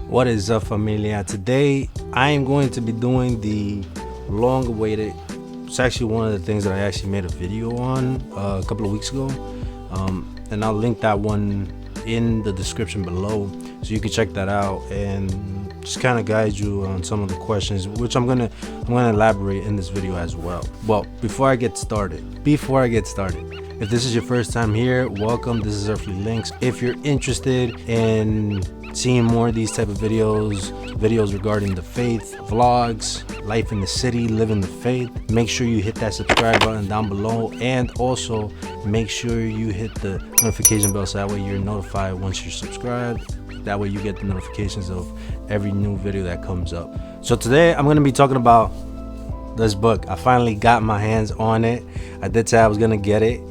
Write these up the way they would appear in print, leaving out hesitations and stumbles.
What is up, familia? Today I am going to be doing the long awaited, it's actually one of the things that I actually made a video on a couple of weeks ago, and I'll link that one in the description below so you can check that out and just kind of guide you on some of the questions, which I'm gonna elaborate in this video as well. Well, before I get started, if this is your first time here, welcome. This is Earthly Links. If you're interested in seeing more of these type of videos regarding the faith, vlogs, life in the city, living the faith, make sure you hit that subscribe button down below, and also make sure you hit the notification bell so that way you're notified once you're subscribed. That way you get the notifications of every new video that comes up. So today I'm going to be talking about this book. I finally got my hands on it. I did say I was going to get it.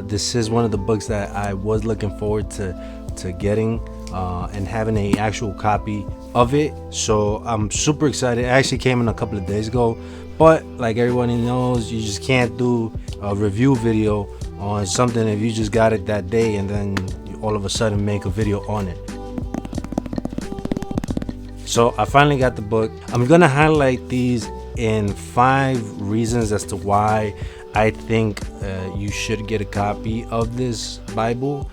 This is one of the books that I was looking forward to getting and having an actual copy of it. So I'm super excited. It actually came in a couple of days ago, but like everybody knows, you just can't do a review video on something if you just got it that day and then you all of a sudden make a video on it. So I finally got the book. I'm gonna highlight these in 5 reasons as to why I think you should get a copy of this Bible.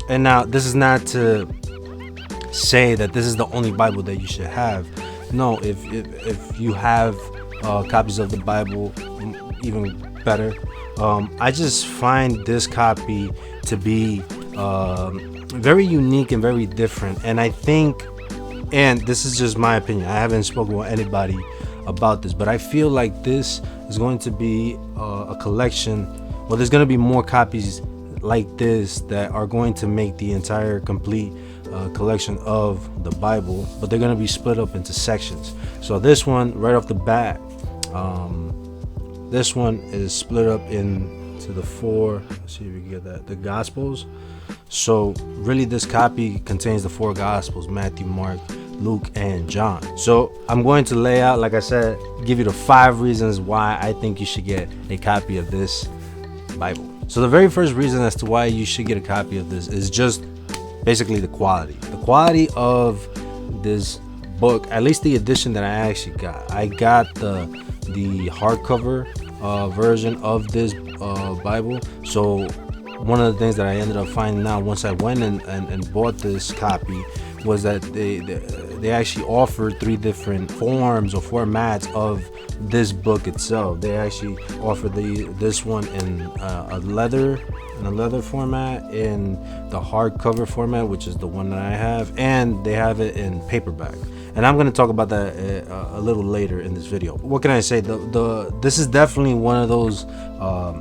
And now this is not to say that this is the only Bible that you should have. No, if you have copies of the Bible, even better. I just find this copy to be very unique and very different, and I think, and this is just my opinion, I haven't spoken with anybody about this, but I feel like this is going to be a collection. Well, there's going to be more copies like this that are going to make the entire complete collection of the Bible, but they're going to be split up into sections. So this one right off the bat, this one is split up into the 4, let's see if we can get that, the Gospels. So really this copy contains the 4 Gospels: Matthew, Mark, Luke, and John. So I'm going to lay out, like I said, give you the 5 reasons why I think you should get a copy of this Bible. So the very first reason as to why you should get a copy of this is just basically the quality. The quality of this book, at least the edition that I actually got. I got the hardcover version of this Bible. So one of the things that I ended up finding out once I went and bought this copy was that they actually offered 3 different forms or formats of this book itself. They actually offer this one in a leather format, in the hardcover format, which is the one that I have, and they have it in paperback. And I'm going to talk about that a little later in this video. What can I say? This is definitely one of those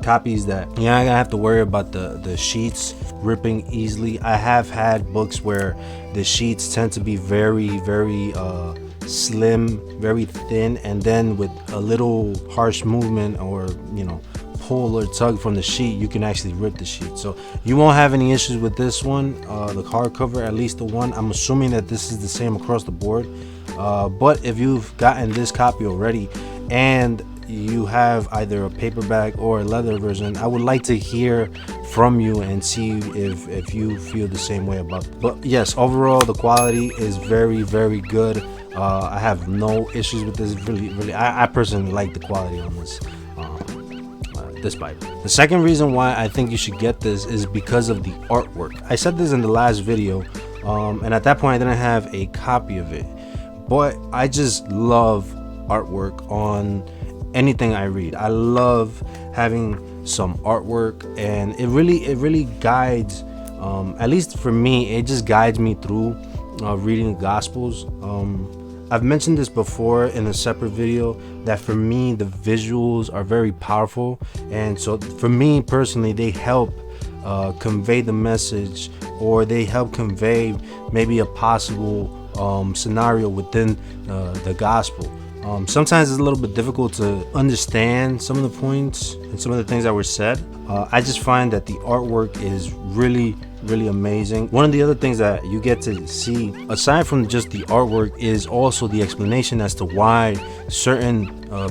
copies that you're not gonna have to worry about the sheets ripping easily. I have had books where the sheets tend to be very slim, very thin, and then with a little harsh movement or pull or tug from the sheet, you can actually rip the sheet. So you won't have any issues with this one, the hardcover, at least the one. I'm assuming that this is the same across the board, but if you've gotten this copy already and you have either a paperback or a leather version, I would like to hear from you and see if you feel the same way about it. But yes, overall the quality is very good. I have no issues with this. Really, I personally like the quality on this Bible. The second reason why I think you should get this is because of the artwork. I said this in the last video, and at that point I didn't have a copy of it, but I just love artwork on anything I read. I love having some artwork, and it really guides, at least for me, it just guides me through reading the Gospels. I've mentioned this before in a separate video that for me the visuals are very powerful, and so for me personally they help convey the message, or they help convey maybe a possible scenario within the gospel. Sometimes it's a little bit difficult to understand some of the points and some of the things that were said. I just find that the artwork is really amazing. One of the other things that you get to see, aside from just the artwork, is also the explanation as to why certain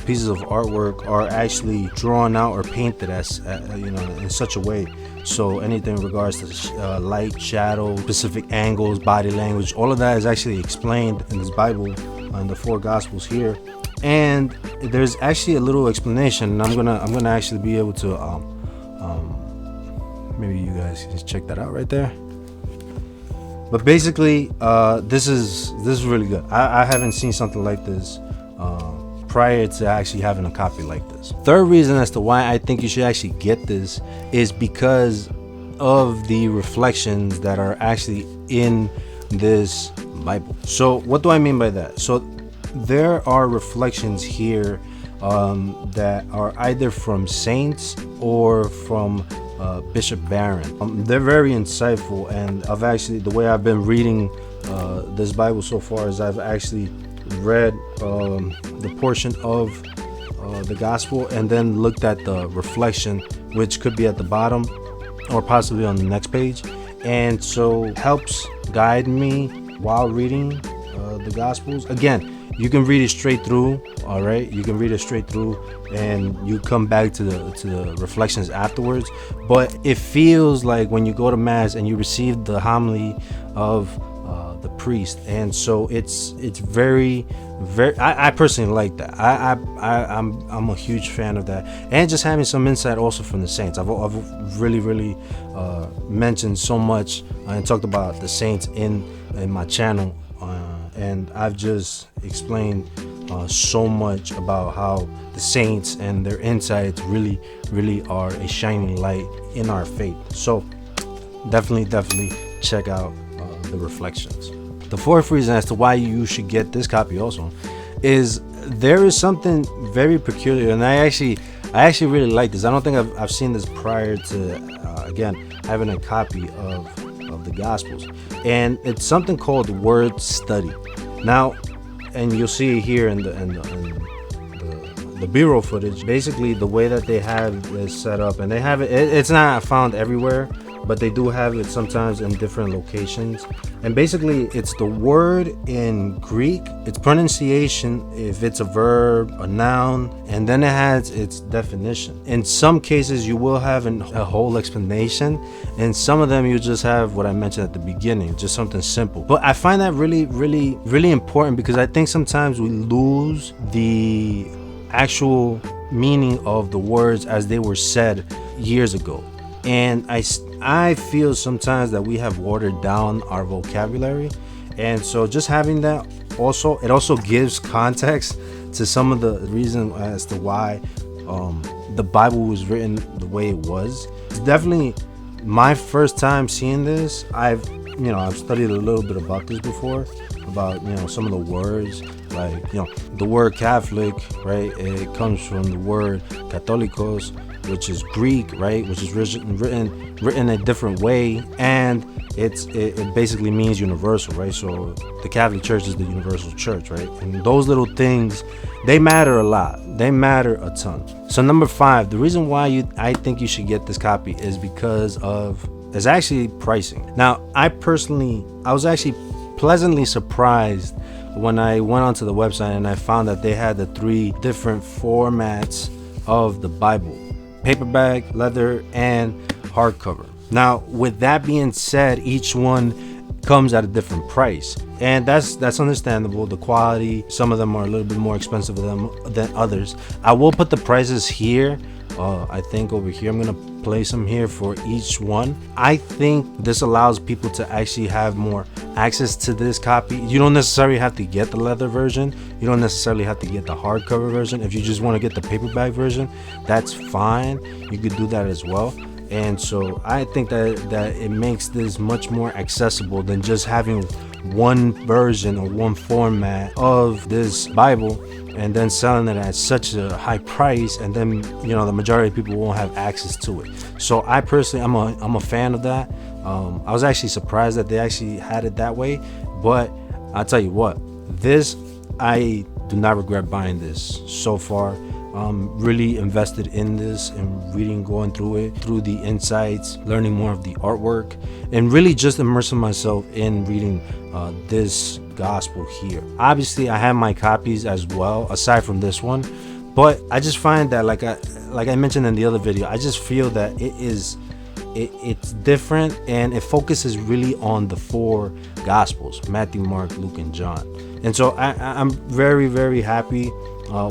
pieces of artwork are actually drawn out or painted as in such a way So anything in regards to light, shadow, specific angles, body language, all of that is actually explained in this Bible, in the 4 Gospels here. And there's actually a little explanation, and I'm gonna actually be able to maybe you guys can check that out right there. But basically, this is really good. I haven't seen something like this prior to actually having a copy like this. Third reason as to why I think you should actually get this is because of the reflections that are actually in this Bible. So what do I mean by that? So there are reflections here that are either from saints or from Bishop Barron. They're very insightful, and the way I've been reading this Bible so far is I've actually read the portion of the gospel and then looked at the reflection, which could be at the bottom or possibly on the next page, and so helps guide me while reading the gospels. Again, you can read it straight through, all right? You can read it straight through and you come back to the reflections afterwards. But it feels like when you go to mass and you receive the homily of the priest, and so it's very, I personally like that. I'm a huge fan of that, and just having some insight also from the saints. I've really mentioned so much and talked about the saints in my channel. And I've just explained so much about how the saints and their insights really are a shining light in our faith. So definitely check out the reflections. The fourth reason as to why you should get this copy also is there is something very peculiar, and I actually really like this. I don't think I've seen this prior to again having a copy of the Gospels, and it's something called word study. Now, and you'll see it here in the B-roll footage. Basically, the way that they have this set up, and they have it's not found everywhere, but they do have it sometimes in different locations. And basically, it's the word in Greek, its pronunciation, if it's a verb, a noun, and then it has its definition. In some cases, you will have a whole explanation. In some of them, you just have what I mentioned at the beginning, just something simple. But I find that really important, because I think sometimes we lose the actual meaning of the words as they were said years ago. And I feel sometimes that we have watered down our vocabulary, and so just having that it also gives context to some of the reason as to why the Bible was written the way it was. It's definitely my first time seeing this. I've studied a little bit about this before, about some of the words, like the word Catholic, right? It comes from the word Catholicos, which is Greek, right? Which is written a different way, and it basically means universal, right? So the Catholic Church is the universal church, right? And those little things, they matter a lot. They matter a ton. So number 5, the reason why I think you should get this copy is because it's actually pricing. Now, I was actually pleasantly surprised when I went onto the website and I found that they had the 3 different formats of the Bible: paperback, leather, and hardcover. Now, with that being said, each one comes at a different price, and that's understandable. The quality, some of them are a little bit more expensive than others. I will put the prices here. I think over here, I'm gonna place them here for each one. I think this allows people to actually have more access to this copy. You don't necessarily have to get the leather version. You don't necessarily have to get the hardcover version. If you just want to get the paperback version, that's fine. You could do that as well. And so I think that it makes this much more accessible than just having one version or one format of this Bible and then selling it at such a high price, and then the majority of people won't have access to it. So I personally, I'm a fan of that. I was actually surprised that they actually had it that way, but I'll tell you what, I do not regret buying this so far. I'm really invested in this and reading, going through it, through the insights, learning more of the artwork, and really just immersing myself in reading this gospel here. Obviously, I have my copies as well, aside from this one, but I just find that, like I mentioned in the other video, I just feel that it is it's different, and it focuses really on the four gospels: Matthew, Mark, Luke, and John. And so I'm very, very happy.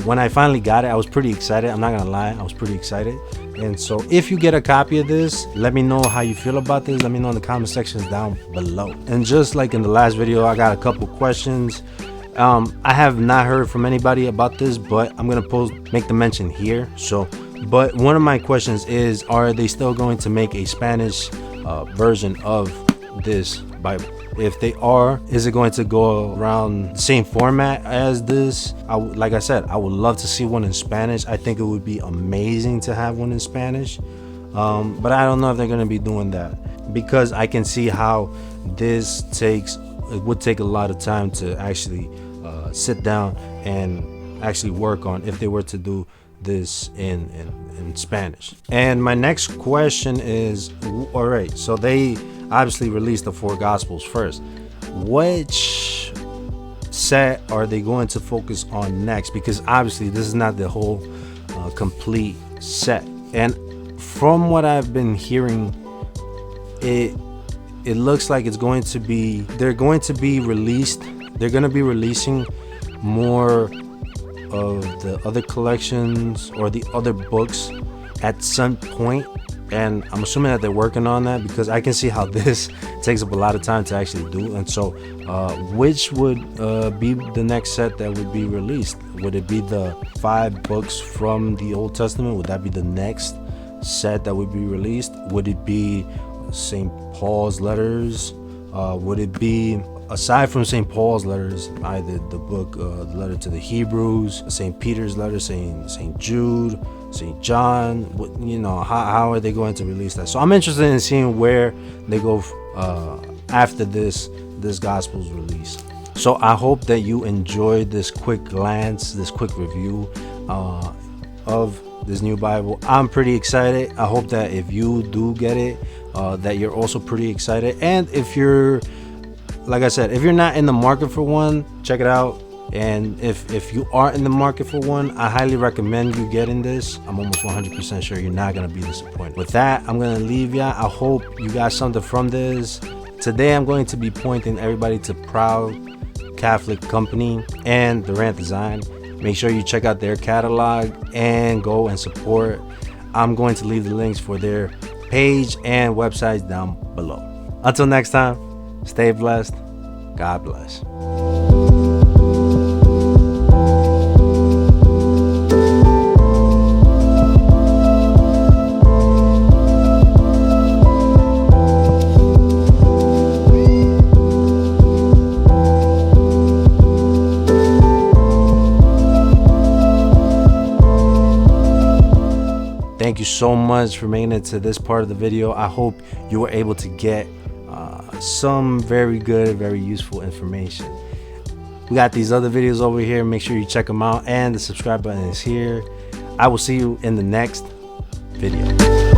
When I finally got it, I was pretty excited. I'm not gonna lie, I was pretty excited. And so if you get a copy of this, let me know how you feel about this. Let me know in the comment sections down below. And just like in the last video, I got a couple questions. I have not heard from anybody about this, but I'm gonna make the mention here. But one of my questions is, are they still going to make a Spanish version of this Bible? If they are, is it going to go around the same format as this? Like I said, I would love to see one in Spanish. I think it would be amazing to have one in Spanish. But I don't know if they're going to be doing that, because I can see how it would take a lot of time to actually sit down and actually work on, if they were to do this in Spanish. And my next question is, all right, so they obviously released the four gospels first. Which set are they going to focus on next? Because obviously this is not the whole complete set. And from what I've been hearing, it looks like they're going to be releasing more of the other collections or the other books at some point. And I'm assuming that they're working on that, because I can see how this takes up a lot of time to actually do. And so which would be the next set that would be released? Would it be the 5 books from the Old Testament? Would that be the next set that would be released? Would it be St. Paul's letters? Would it be, aside from St. Paul's letters, either the book, the letter to the Hebrews, St. Peter's letter, St. Jude, St. John? How are they going to release that? So I'm interested in seeing where they go after this gospel's release. So I hope that you enjoyed this quick glance, this quick review of this new Bible. I'm pretty excited. I hope that if you do get it, that you're also pretty excited. And if you're, like I said, if you're not in the market for one, check it out. And if you are in the market for one, I highly recommend you getting this. I'm almost 100% sure you're not going to be disappointed. With that, I'm going to leave ya. I hope you got something from this. Today, I'm going to be pointing everybody to Proud Catholic Company and Durant Design. Make sure you check out their catalog and go and support. I'm going to leave the links for their page and websites down below. Until next time, stay blessed. God bless. Thank you so much for making it to this part of the video. I hope you were able to get some very good, very useful information. We got these other videos over here. Make sure you check them out, and the subscribe button is here. I will see you in the next video.